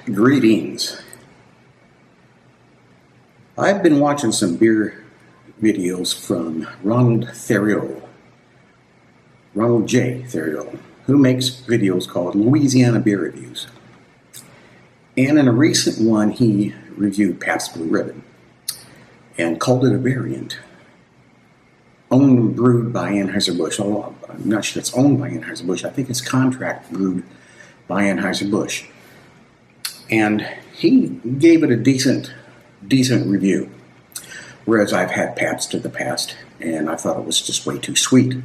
Greetings. I've been watching some beer videos from Ronald J. Theriot, who makes videos called Louisiana Beer Reviews. And in a recent one, he reviewed Pabst Blue Ribbon and called it a variant. Owned and brewed by Anheuser-Busch. Oh, I'm not sure it's owned by Anheuser-Busch. I think it's contract-brewed by Anheuser-Busch. And he gave it a decent review. Whereas I've had Pabst in the past, and I thought it was just way too sweet.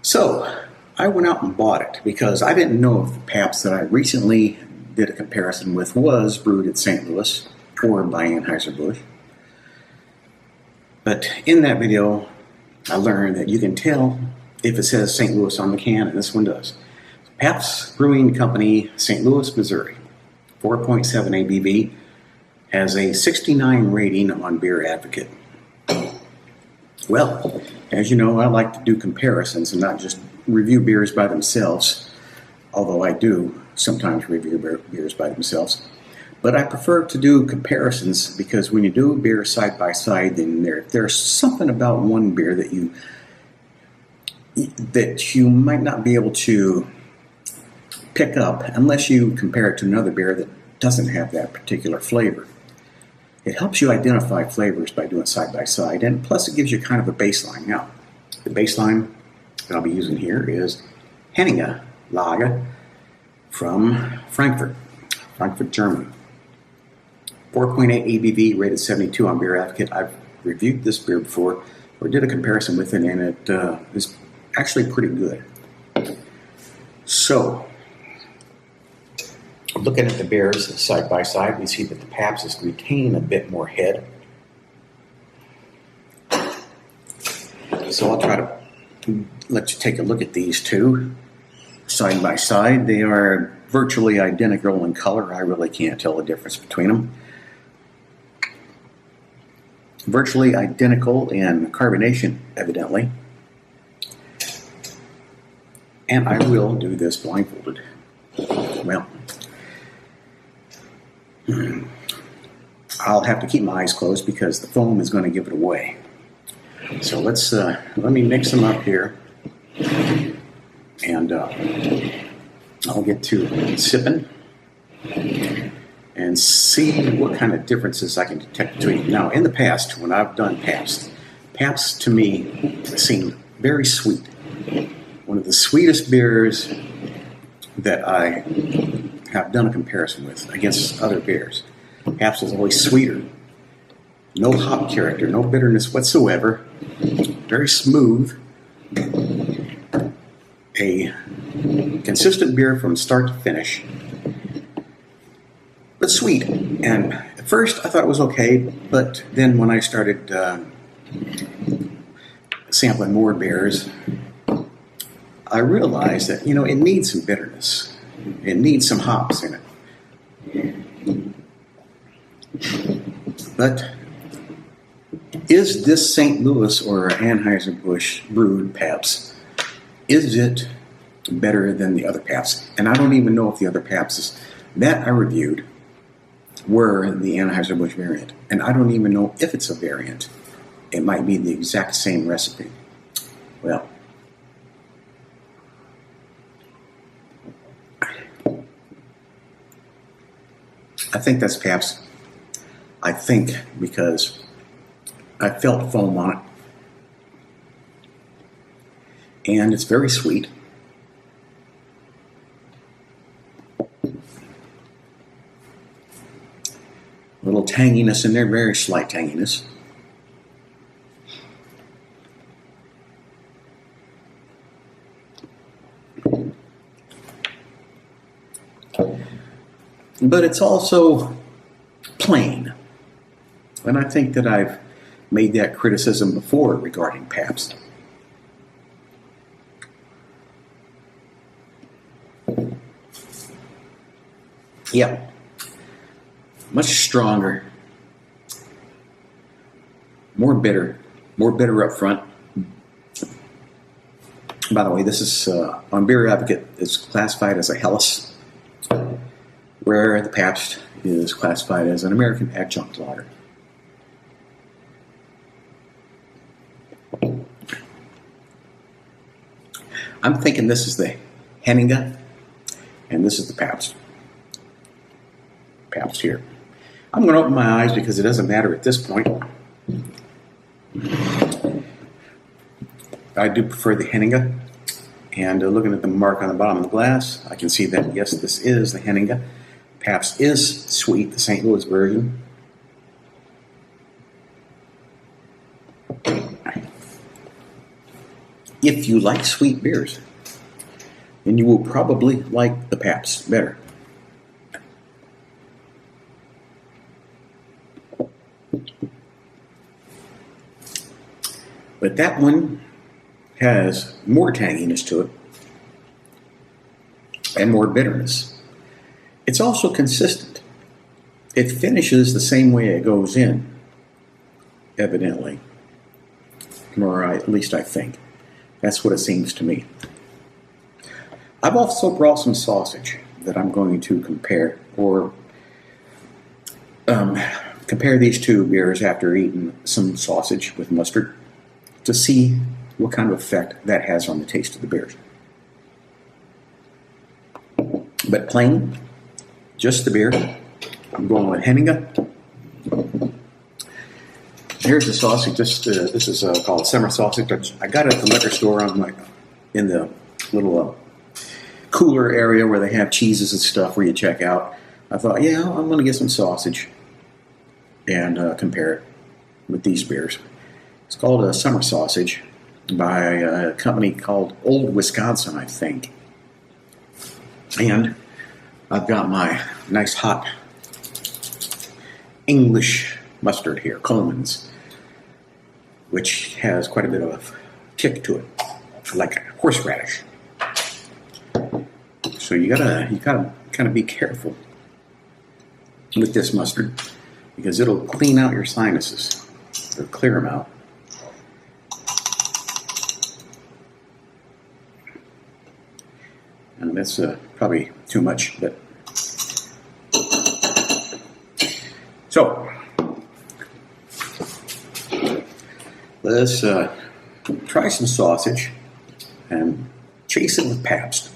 So I went out and bought it because I didn't know if the Pabst that I recently did a comparison with was brewed at St. Louis or by Anheuser-Busch. But in that video, I learned that you can tell if it says St. Louis on the can, and this one does. Pabst Brewing Company, St. Louis, Missouri, 4.7 ABV, has a 69 rating on Beer Advocate. Well, as you know, I like to do comparisons and not just review beers by themselves, although I do sometimes review beers by themselves. But I prefer to do comparisons because when you do beer side by side, then there's something about one beer that you might not be able to pick up unless you compare it to another beer that doesn't have that particular flavor. It helps you identify flavors by doing side by side, and plus it gives you kind of a baseline. Now, the baseline that I'll be using here is Henninger Lager from Frankfurt, Germany. 4.8 ABV, rated 72 on Beer Advocate. I've reviewed this beer before, or did a comparison with it, and it is actually pretty good. So, looking at the beers side by side, we see that the Pabst is retaining a bit more head. So I'll try to let you take a look at these two side by side. They are virtually identical in color. I really can't tell the difference between them. Virtually identical in carbonation, evidently. And I will do this blindfolded. Well, I'll have to keep my eyes closed because the foam is going to give it away. So let me mix them up here, and I'll get to sipping and see what kind of differences I can detect between them. Now, in the past, when I've done Pabst to me seemed very sweet. One of the sweetest beers that I have done a comparison with against other beers. Pabst is always sweeter. No hop character, no bitterness whatsoever. Very smooth. A consistent beer from start to finish. But sweet. And at first I thought it was okay, but then when I started sampling more beers, I realized that, it needs some bitterness. It needs some hops in it. But is this St. Louis or Anheuser-Busch brewed Pabst, is it better than the other Pabst? And I don't even know if the other Pabsts that I reviewed were the Anheuser-Busch variant. And I don't even know if it's a variant. It might be the exact same recipe. Well, I think that's Pabst. I think because I felt foam on it. And it's very sweet. A little tanginess in there, very slight tanginess. But it's also plain. And I think that I've made that criticism before regarding Pabst. Yeah. Much stronger. More bitter up front. By the way, this is on Beer Advocate. It's classified as a Helles. where the Pabst is classified as an American adjunct lager. I'm thinking this is the Henninger, and this is the Pabst. Pabst here. I'm going to open my eyes because it doesn't matter at this point. I do prefer the Henninger. And looking at the mark on the bottom of the glass, I can see that, yes, this is the Henninger. Pabst is sweet, the St. Louis version. If you like sweet beers, then you will probably like the Pabst better. But that one has more tanginess to it and more bitterness. It's also consistent. It finishes the same way it goes in, evidently. Or at least I think. That's what it seems to me. I've also brought some sausage that I'm going to compare, or compare these two beers after eating some sausage with mustard to see what kind of effect that has on the taste of the beers. But plain, just the beer. I'm going with Henninger. Here's the sausage. This is called summer sausage. I got it at the liquor store in the little cooler area where they have cheeses and stuff where you check out. I thought, yeah, I'm going to get some sausage and compare it with these beers. It's called a summer sausage by a company called Old Wisconsin, I think. And I've got my nice hot English mustard here, Coleman's, which has quite a bit of kick to it, like horseradish. So you gotta kind of be careful with this mustard because it'll clean out your sinuses or clear them out. And that's probably too much, but so let's try some sausage and chase it with Pabst.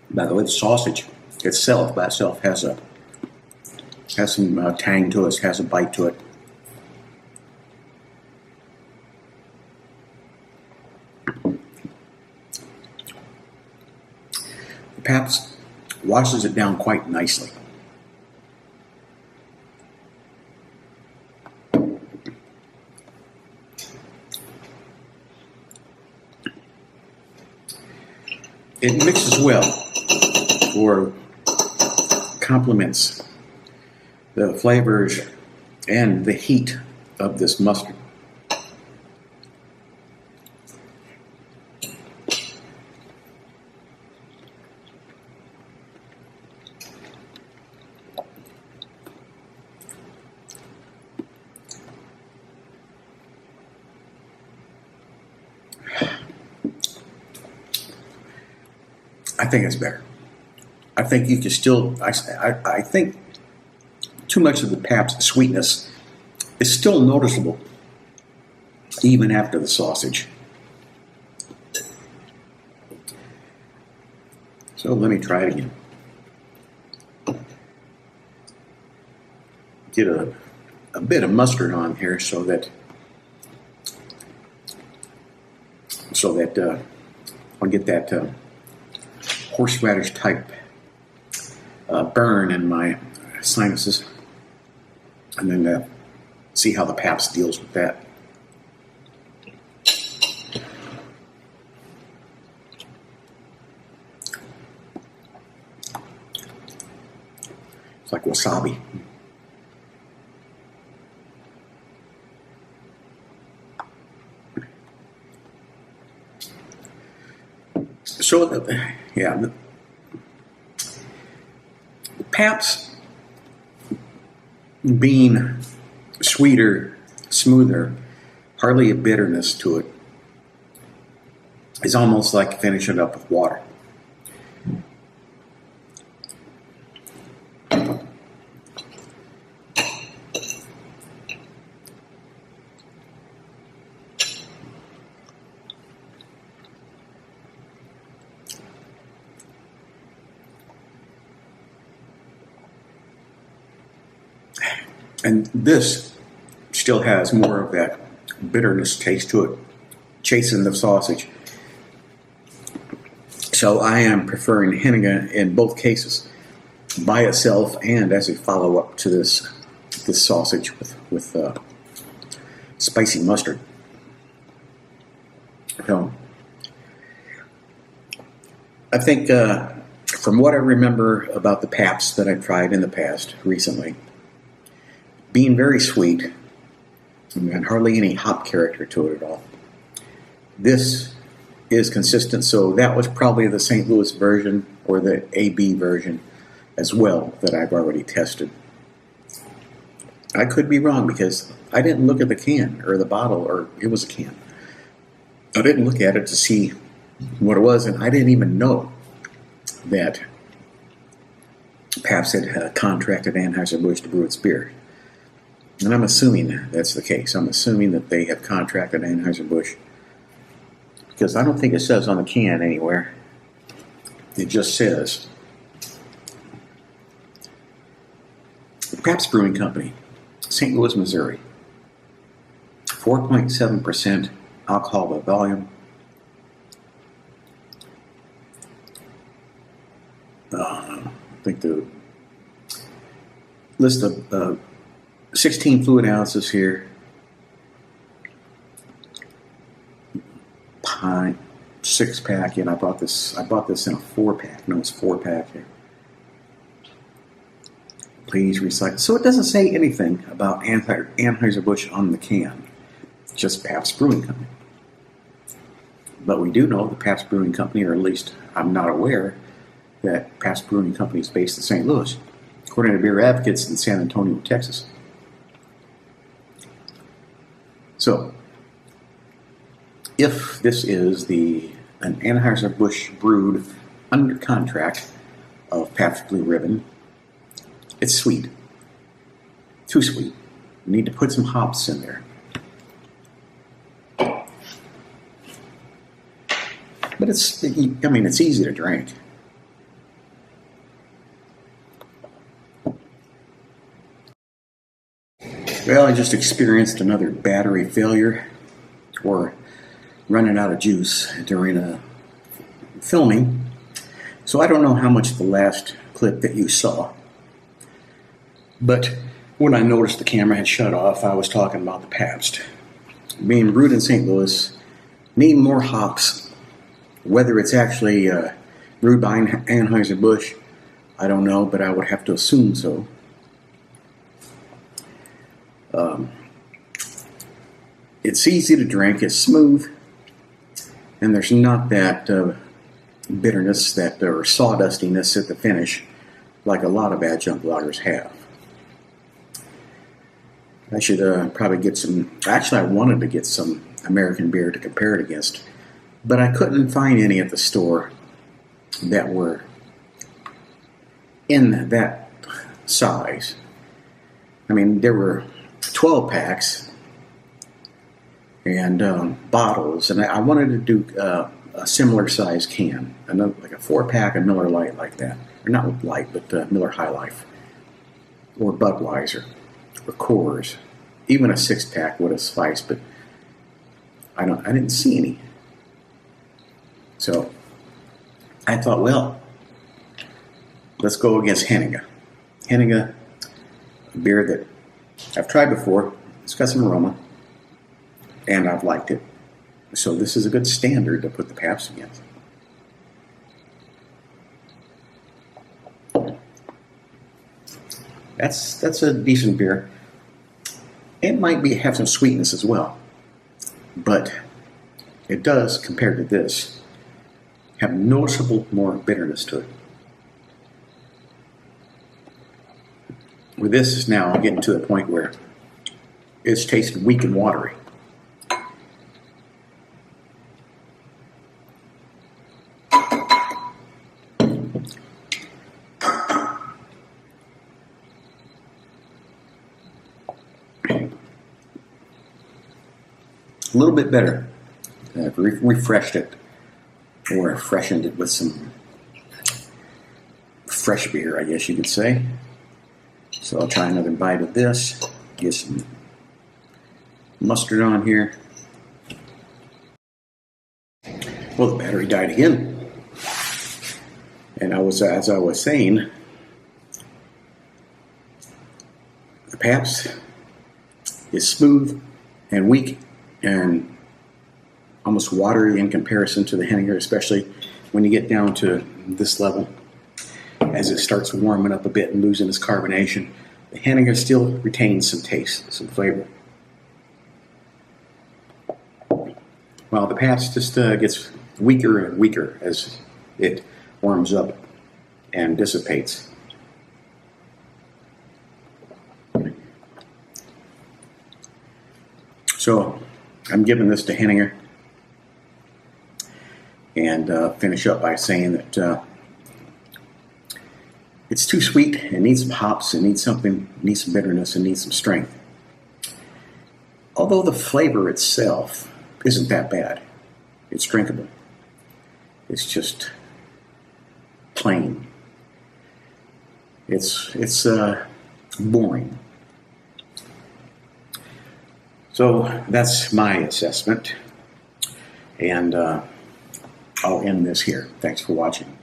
By the way, the sausage itself by itself has some tang to it, has a bite to it. Pabst washes it down quite nicely. It mixes well or complements the flavors and the heat of this mustard. I think it's better. I think you can still, I think too much of the Pabst sweetness is still noticeable even after the sausage. So let me try it again. Get a bit of mustard on here so that I'll get that horseradish type burn in my sinuses, and then see how the Pabst deals with that. It's like wasabi. So, the Pabst being sweeter, smoother, hardly a bitterness to it, is almost like finishing it up with water. And this still has more of that bitterness taste to it, chasing the sausage. So I am preferring Henninger in both cases, by itself and as a follow-up to this sausage with spicy mustard. So I think from what I remember about the Pabst that I've tried in the past recently, being very sweet and hardly any hop character to it at all. This is consistent, so that was probably the St. Louis version or the AB version as well that I've already tested. I could be wrong because I didn't look at the can or the bottle, or it was a can. I didn't look at it to see what it was, and I didn't even know that Pabst had contracted Anheuser-Busch to brew its beer. And I'm assuming that's the case. I'm assuming that they have contracted Anheuser-Busch, because I don't think it says on the can anywhere. It just says Pabst Brewing Company, St. Louis, Missouri. 4.7% alcohol by volume. I think the list of 16 fluid ounces here. Pint, 6-pack, and I bought this in a 4-pack. No, it's 4-pack here. Please recycle. So it doesn't say anything about Anheuser-Busch on the can. Just Pabst Brewing Company. But we do know the Pabst Brewing Company, or at least I'm not aware that Pabst Brewing Company is based in St. Louis. According to Beer Advocates in San Antonio, Texas. So, if this is an Anheuser-Busch brewed under contract of Pabst Blue Ribbon, it's sweet. Too sweet. You need to put some hops in there. But it's easy to drink. Well, I just experienced another battery failure, or running out of juice during a filming. So I don't know how much the last clip that you saw. But when I noticed the camera had shut off, I was talking about the Pabst. Being brewed in St. Louis, need more hops. Whether it's actually brewed by Anheuser-Busch, I don't know, but I would have to assume so. It's easy to drink, it's smooth, and there's not that bitterness or sawdustiness at the finish like a lot of adjunct lagers have. I should probably get some. Actually, I wanted to get some American beer to compare it against, but I couldn't find any at the store that were in that size. I mean, there were 12 packs and bottles, and I wanted to do a similar size can, like a 4-pack of Miller Lite like that, or not Light, but Miller High Life, or Budweiser, or Coors. Even a 6-pack would have sufficed, but I didn't see any. So I thought, well, let's go against Henninger. Henninger, a beer that I've tried before. It's got some aroma, and I've liked it. So this is a good standard to put the Pabst against. That's a decent beer. It might have some sweetness as well, but it does, compared to this, have noticeable more bitterness to it. With this is now getting to the point where it's tasting weak and watery. a little bit better. I've refreshed it, or freshened it with some fresh beer, I guess you could say. So I'll try another bite of this. Get some mustard on here. Well, the battery died again. And as I was saying, the Pabst is smooth and weak and almost watery in comparison to the Henninger, especially when you get down to this level. As it starts warming up a bit and losing its carbonation, the Henninger still retains some taste, some flavor. While the Pabst just gets weaker and weaker as it warms up and dissipates. So I'm giving this to Henninger, and finish up by saying that it's too sweet. It needs some hops. It needs something. It needs some bitterness. It needs some strength. Although the flavor itself isn't that bad, it's drinkable. It's just plain. It's boring. So that's my assessment, and I'll end this here. Thanks for watching.